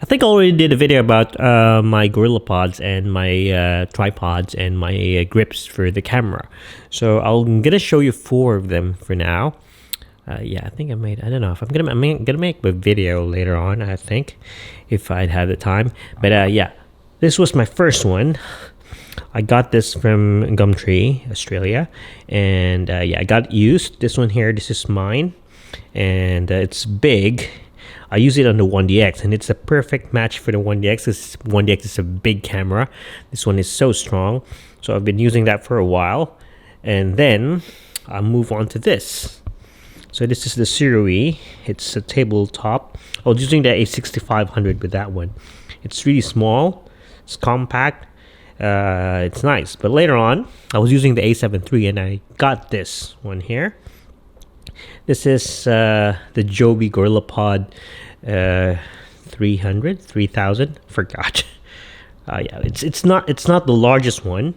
think I already did a video about my gorilla pods and my tripods and my grips for the camera. So I'm gonna show you 4 of them for now. Yeah, I think I don't know if I'm gonna make a video later on, I think, if I'd have the time. But yeah, this was my first one. I got this from Gumtree, Australia, and yeah, I got it used. This one here, this is mine, and it's big. I use it on the 1DX, and it's a perfect match for the 1DX. This 1DX is a big camera. This one is so strong, so I've been using that for a while. And then I'll move on to this. So this is the Zero E. It's a tabletop. I was using the A6500 with that one. It's really small. It's compact. It's nice. But later on, I was using the A7 III, and I got this one here. This is the Joby GorillaPod 3000. Forgot. Yeah, it's not the largest one,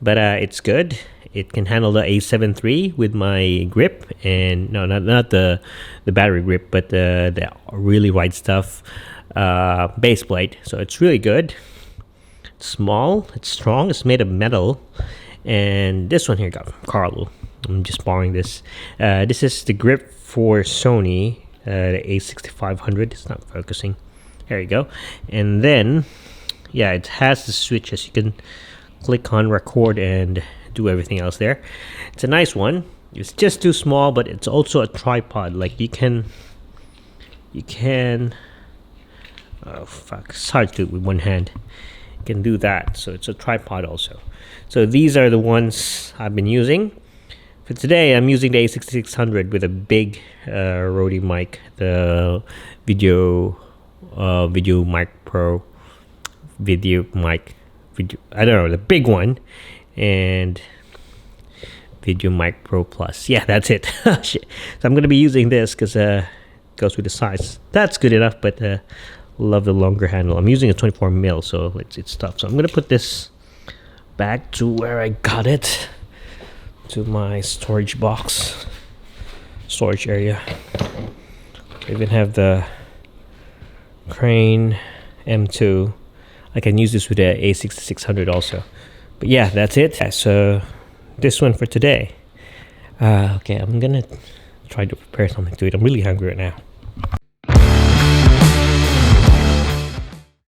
but it's good. It can handle the A7 III with my grip, and no, not the battery grip, but the really wide stuff base plate. So it's really good. It's small, it's strong, it's made of metal. And this one here got from Carlo. I'm just borrowing this. This is the grip for Sony, the A6500. It's not focusing. There you go. And then, yeah, it has the switches. You can click on record and do everything else there. It's a nice one. It's just too small, but it's also a tripod. Like you can oh fuck, it's hard to do with one hand. You can do that, so it's a tripod also. So these are the ones I've been using. For today, I'm using the A6600 with a big Rode mic, the video mic pro, I don't know, the big one, and Video Mic Pro Plus. Yeah, that's it. Shit. So I'm gonna be using this because it goes with the size. That's good enough, but love the longer handle. I'm using a 24 mil, so it's tough. So I'm gonna put this back to where I got it, to my storage area. I even have the Crane M2. I can use this with the A6600 also. But yeah, that's it. So this one for today. Okay, I'm gonna try to prepare something to eat. I'm really hungry right now.